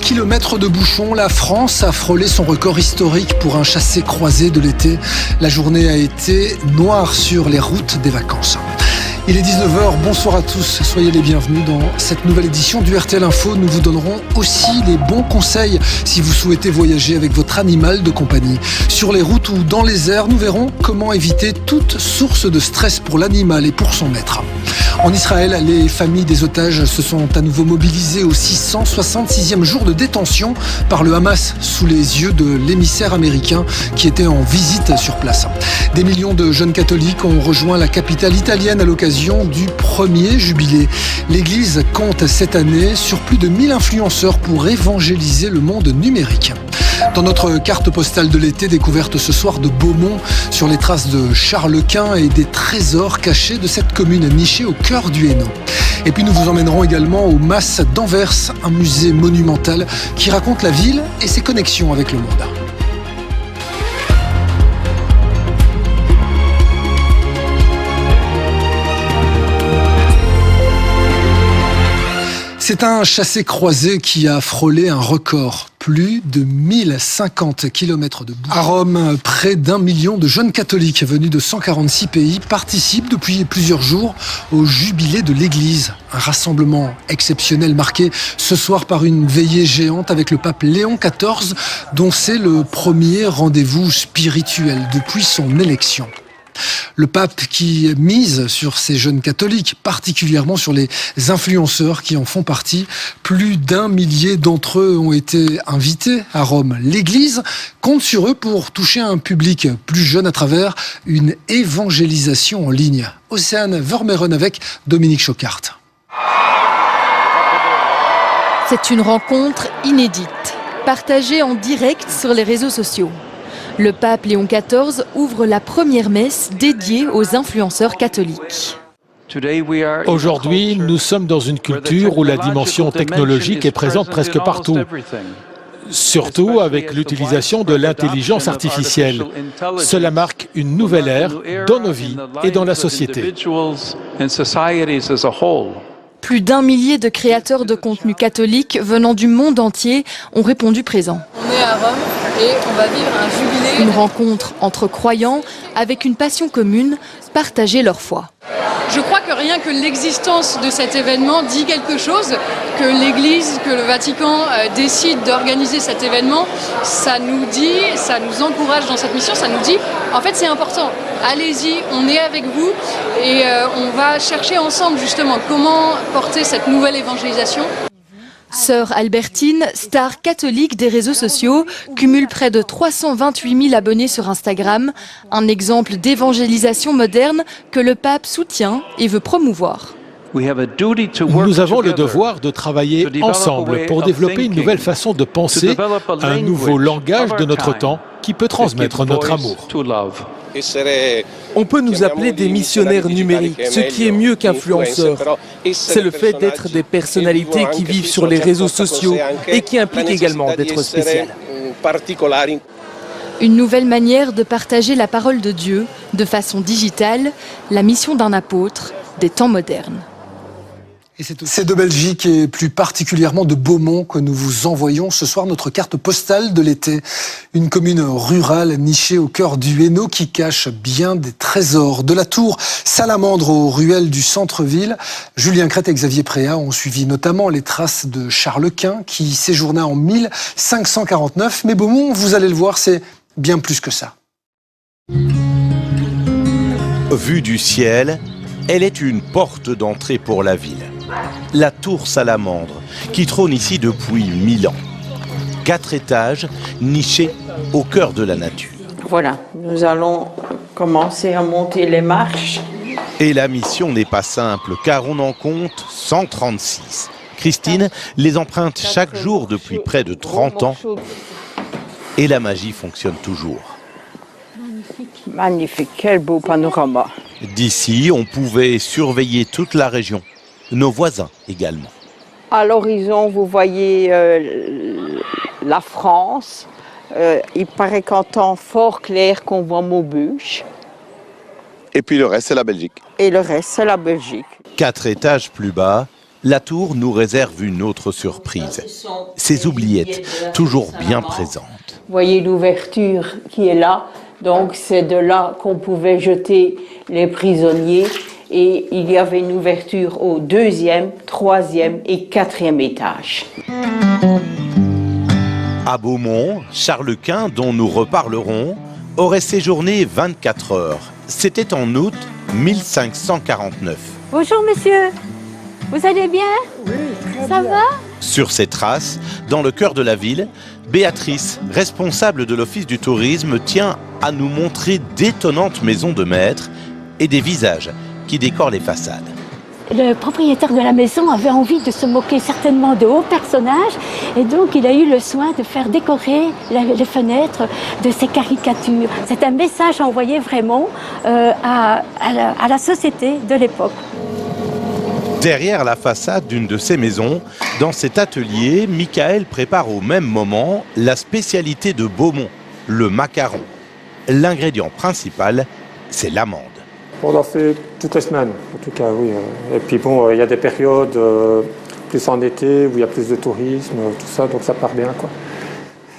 kilomètres de bouchons, la France a frôlé son record historique pour un chassé-croisé de l'été. La journée a été noire sur les routes des vacances. Il est 19h, bonsoir à tous, soyez les bienvenus dans cette nouvelle édition du RTL Info. Nous vous donnerons aussi les bons conseils si vous souhaitez voyager avec votre animal de compagnie. Sur les routes ou dans les airs, nous verrons comment éviter toute source de stress pour l'animal et pour son maître. En Israël, les familles des otages se sont à nouveau mobilisées au 666e jour de détention par le Hamas sous les yeux de l'émissaire américain qui était en visite sur place. Des millions de jeunes catholiques ont rejoint la capitale italienne à l'occasion du premier jubilé. L'Église compte cette année sur plus de 1000 influenceurs pour évangéliser le monde numérique. Dans notre carte postale de l'été, découverte ce soir de Beaumont, sur les traces de Charles Quint et des trésors cachés de cette commune nichée au cœur du Hainaut. Et puis nous vous emmènerons également au Mas d'Anvers, un musée monumental qui raconte la ville et ses connexions avec le monde. C'est un chassé-croisé qui a frôlé un record. Plus de 1050 km de bouchons. À Rome, près d'1 million de jeunes catholiques venus de 146 pays participent depuis plusieurs jours au jubilé de l'Église. Un rassemblement exceptionnel marqué ce soir par une veillée géante avec le pape Léon XIV, dont c'est le premier rendez-vous spirituel depuis son élection. Le pape qui mise sur ces jeunes catholiques, particulièrement sur les influenceurs qui en font partie. Plus d'1 millier d'entre eux ont été invités à Rome. L'Église compte sur eux pour toucher un public plus jeune à travers une évangélisation en ligne. Océane Vermeeren avec Dominique Chocart. C'est une rencontre inédite, partagée en direct sur les réseaux sociaux. Le pape Léon XIV ouvre la première messe dédiée aux influenceurs catholiques. Aujourd'hui, nous sommes dans une culture où la dimension technologique est présente presque partout, surtout avec l'utilisation de l'intelligence artificielle. Cela marque une nouvelle ère dans nos vies et dans la société. Plus d'1 millier de créateurs de contenu catholiques venant du monde entier ont répondu présent. On est à Rome et on va vivre un jubilé. Une rencontre entre croyants avec une passion commune, partager leur foi. Je crois que rien que l'existence de cet événement dit quelque chose, que l'Église, que le Vatican décide d'organiser cet événement, ça nous dit, ça nous encourage dans cette mission, ça nous dit, en fait c'est important, allez-y, on est avec vous et on va chercher ensemble justement comment porter cette nouvelle évangélisation. Sœur Albertine, star catholique des réseaux sociaux, cumule près de 328 000 abonnés sur Instagram. Un exemple d'évangélisation moderne que le pape soutient et veut promouvoir. Nous avons le devoir de travailler ensemble pour développer une nouvelle façon de penser, un nouveau langage de notre temps qui peut transmettre notre amour. On peut nous appeler des missionnaires numériques, ce qui est mieux qu'influenceurs. C'est le fait d'être des personnalités qui vivent sur les réseaux sociaux et qui implique également d'être spéciales. Une nouvelle manière de partager la parole de Dieu de façon digitale, la mission d'un apôtre des temps modernes. Et c'est de Belgique et plus particulièrement de Beaumont que nous vous envoyons ce soir notre carte postale de l'été. Une commune rurale nichée au cœur du Hainaut qui cache bien des trésors. De la tour Salamandre aux ruelles du centre-ville, Julien Crête et Xavier Préat ont suivi notamment les traces de Charles Quint qui séjourna en 1549. Mais Beaumont, vous allez le voir, c'est bien plus que ça. Vue du ciel, elle est une porte d'entrée pour la ville. La tour Salamandre, qui trône ici depuis 1000 ans. 4 étages, nichés au cœur de la nature. Voilà, nous allons commencer à monter les marches. Et la mission n'est pas simple, car on en compte 136. Christine les emprunte chaque jour depuis près de 30 ans. Et la magie fonctionne toujours. Magnifique, quel beau panorama. D'ici, on pouvait surveiller toute la région. Nos voisins également. À l'horizon, vous voyez la France. Il paraît qu'en temps fort clair qu'on voit Maubeuge. Et puis le reste, c'est la Belgique. Et le reste, c'est la Belgique. 4 étages plus bas, la tour nous réserve une autre surprise. Ces oubliettes, toujours bien présentes. Vous voyez l'ouverture qui est là, donc c'est de là qu'on pouvait jeter les prisonniers. Et il y avait une ouverture au 2e, 3e et 4e étage. À Beaumont, Charles Quint, dont nous reparlerons, aurait séjourné 24 heures. C'était en août 1549. Bonjour monsieur, vous allez bien? Oui, ça va? Sur ces traces, dans le cœur de la ville, Béatrice, responsable de l'office du tourisme, tient à nous montrer d'étonnantes maisons de maître et des visages qui décorent les façades. Le propriétaire de la maison avait envie de se moquer certainement de hauts personnages et donc il a eu le soin de faire décorer les fenêtres de ces caricatures. C'est un message envoyé vraiment à la société de l'époque. Derrière la façade d'une de ces maisons, dans cet atelier, Michael prépare au même moment la spécialité de Beaumont, le macaron. L'ingrédient principal, c'est l'amande. On en fait toutes les semaines, en tout cas, oui. Et puis bon, il y a des périodes, plus en été, où il y a plus de tourisme, tout ça, donc ça part bien, quoi.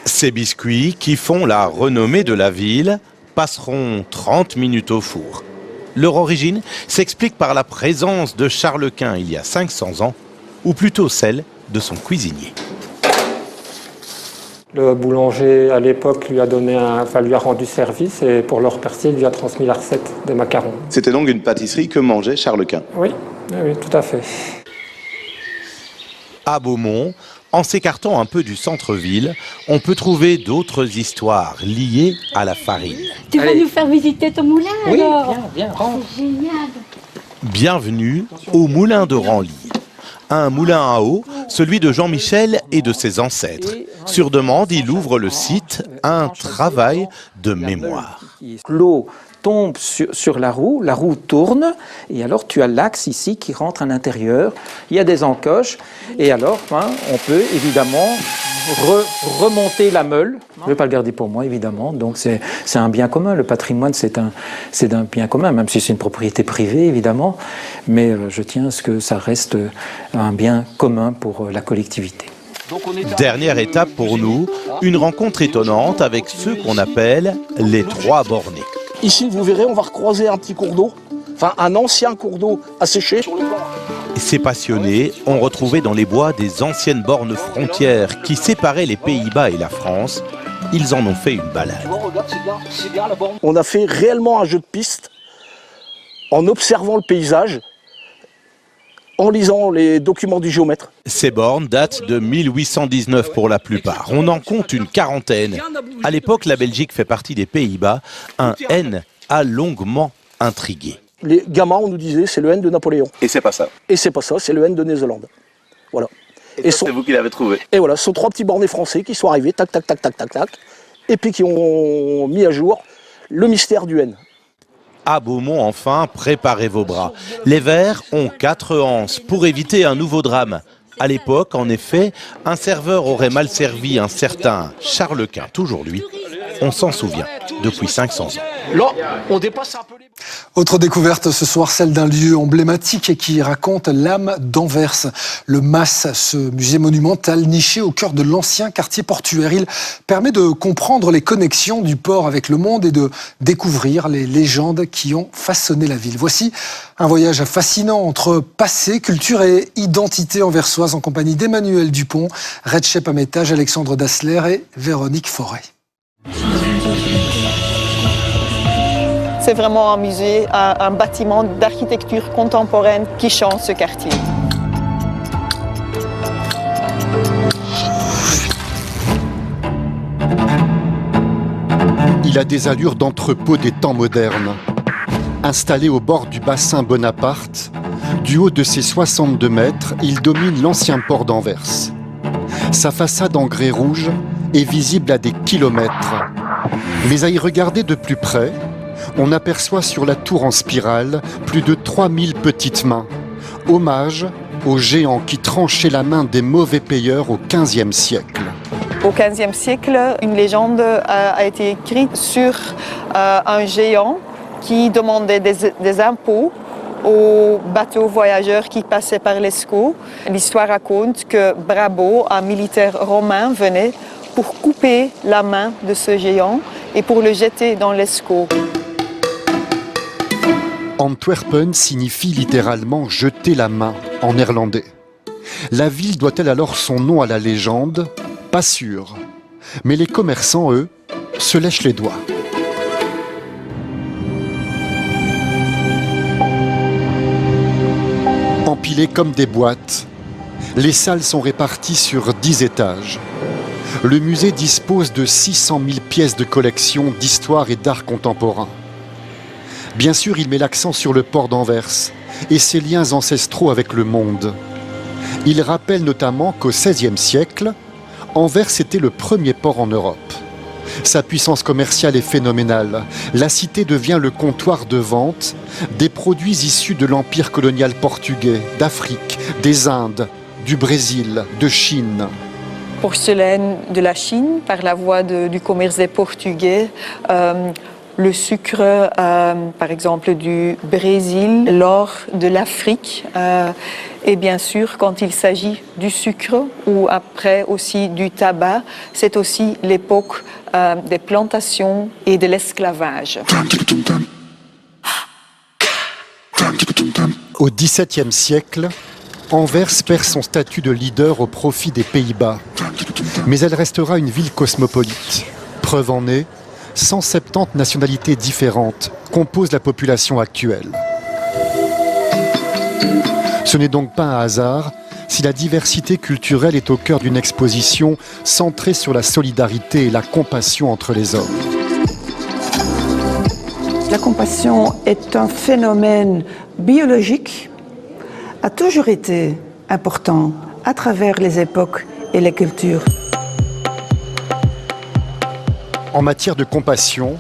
Ces biscuits, qui font la renommée de la ville, passeront 30 minutes au four. Leur origine s'explique par la présence de Charles Quint il y a 500 ans, ou plutôt celle de son cuisinier. Le boulanger, à l'époque, lui a rendu service et pour le remercier, il lui a transmis la recette des macarons. C'était donc une pâtisserie que mangeait Charles Quint. Oui, tout à fait. À Beaumont, en s'écartant un peu du centre-ville, on peut trouver d'autres histoires liées à la farine. Tu vas nous faire visiter ton moulin alors? Oui, viens, rentre. C'est génial. Bienvenue au moulin de Ranly. Un moulin à eau, celui de Jean-Michel et de ses ancêtres. Sur demande, il ouvre le site, un travail de mémoire. L'eau tombe sur la roue tourne, et alors tu as l'axe ici qui rentre à l'intérieur. Il y a des encoches, et alors on peut évidemment remonter la meule. Je ne vais pas le garder pour moi, évidemment, donc c'est un bien commun. Le patrimoine, c'est un bien commun, même si c'est une propriété privée, évidemment, mais je tiens à ce que ça reste un bien commun pour la collectivité. Dernière étape pour nous, une rencontre étonnante avec ceux qu'on appelle les trois bornés. Ici, vous verrez, on va recroiser un petit cours d'eau, enfin un ancien cours d'eau asséché. Ces passionnés ont retrouvé dans les bois des anciennes bornes frontières qui séparaient les Pays-Bas et la France. Ils en ont fait une balade. On a fait réellement un jeu de piste en observant le paysage, en lisant les documents du géomètre. Ces bornes datent de 1819 pour la plupart. On en compte une quarantaine. À l'époque, la Belgique fait partie des Pays-Bas. Un N a longuement intrigué. Les gamins, on nous disait, c'est le N de Napoléon. Et c'est pas ça. Et c'est pas ça, c'est le N de Nézélande. Voilà. Et c'est vous qui l'avez trouvé. Et voilà, ce sont trois petits bornés français qui sont arrivés, tac, tac, tac, tac, tac, tac, et puis qui ont mis à jour le mystère du N. À Beaumont, enfin, préparez vos bras. Les Verts ont 4 anses pour éviter un nouveau drame. À l'époque, en effet, un serveur aurait mal servi un certain Charles Quint, toujours lui. On s'en souvient depuis 500 ans. Là, on dépasse un peu les... Autre découverte ce soir, celle d'un lieu emblématique qui raconte l'âme d'Anvers. Le MAS, ce musée monumental niché au cœur de l'ancien quartier portuaire. Il permet de comprendre les connexions du port avec le monde et de découvrir les légendes qui ont façonné la ville. Voici un voyage fascinant entre passé, culture et identité anversoise en compagnie d'Emmanuel Dupont, Recep Ametage, Alexandre Dassler et Véronique Forêt. C'est vraiment un musée, un bâtiment d'architecture contemporaine qui change ce quartier. Il a des allures d'entrepôt des temps modernes. Installé au bord du bassin Bonaparte, du haut de ses 62 mètres, il domine l'ancien port d'Anvers. Sa façade en grès rouge est visible à des kilomètres. Mais à y regarder de plus près, on aperçoit sur la tour en spirale plus de 3000 petites mains. Hommage aux géants qui tranchaient la main des mauvais payeurs au XVe siècle. Au XVe siècle, une légende a été écrite sur un géant qui demandait des impôts aux bateaux voyageurs qui passaient par l'Escaut. L'histoire raconte que Brabo, un militaire romain, venait pour couper la main de ce géant et pour le jeter dans l'Escaut. Antwerpen signifie littéralement « jeter la main » en néerlandais. La ville doit-elle alors son nom à la légende? Pas sûr. Mais les commerçants, eux, se lèchent les doigts. Empilés comme des boîtes, les salles sont réparties sur 10 étages. Le musée dispose de 600 000 pièces de collection d'histoire et d'art contemporain. Bien sûr, il met l'accent sur le port d'Anvers et ses liens ancestraux avec le monde. Il rappelle notamment qu'au XVIe siècle, Anvers était le premier port en Europe. Sa puissance commerciale est phénoménale. La cité devient le comptoir de vente des produits issus de l'empire colonial portugais, d'Afrique, des Indes, du Brésil, de Chine. Porcelaine de la Chine, par la voie du commerce des Portugais, le sucre, par exemple, du Brésil, l'or de l'Afrique, et bien sûr, quand il s'agit du sucre ou après aussi du tabac, c'est aussi l'époque des plantations et de l'esclavage. Au XVIIe siècle, Anvers perd son statut de leader au profit des Pays-Bas. Mais elle restera une ville cosmopolite. Preuve en est, 170 nationalités différentes composent la population actuelle. Ce n'est donc pas un hasard si la diversité culturelle est au cœur d'une exposition centrée sur la solidarité et la compassion entre les hommes. La compassion est un phénomène biologique, a toujours été important à travers les époques et les cultures. En matière de compassion,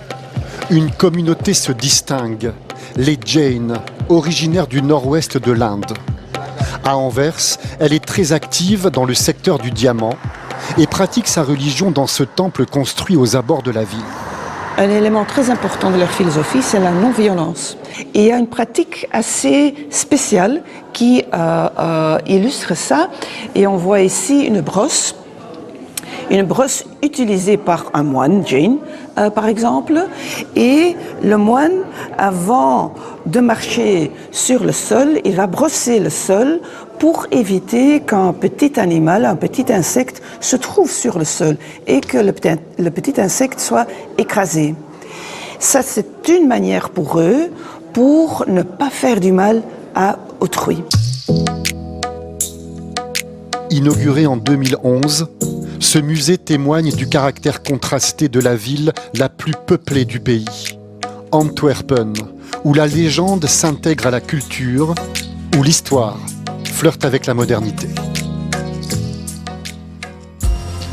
une communauté se distingue, les Jains, originaires du nord-ouest de l'Inde. À Anvers, elle est très active dans le secteur du diamant et pratique sa religion dans ce temple construit aux abords de la ville. Un élément très important de leur philosophie, c'est la non-violence. Et il y a une pratique assez spéciale qui illustre ça. Et on voit ici une brosse utilisée par un moine, Jain, par exemple. Et le moine, avant de marcher sur le sol, il va brosser le sol pour éviter qu'un petit animal, un petit insecte, se trouve sur le sol et que le petit insecte soit écrasé. Ça, c'est une manière pour eux pour ne pas faire du mal à autrui. Inauguré en 2011, ce musée témoigne du caractère contrasté de la ville la plus peuplée du pays, Antwerpen, où la légende s'intègre à la culture, où l'histoire flirte avec la modernité.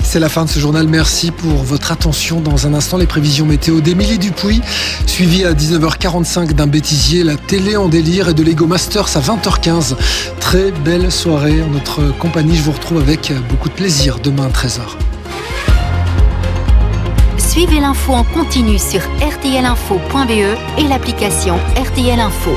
C'est la fin de ce journal. Merci pour votre attention. Dans un instant, les prévisions météo d'Émilie Dupuis, suivi à 19h45 d'un bêtisier, la télé en délire et de Lego Masters à 20h15. Très belle soirée en notre compagnie. Je vous retrouve avec beaucoup de plaisir demain à 13h. Suivez l'info en continu sur rtlinfo.be et l'application RTL Info.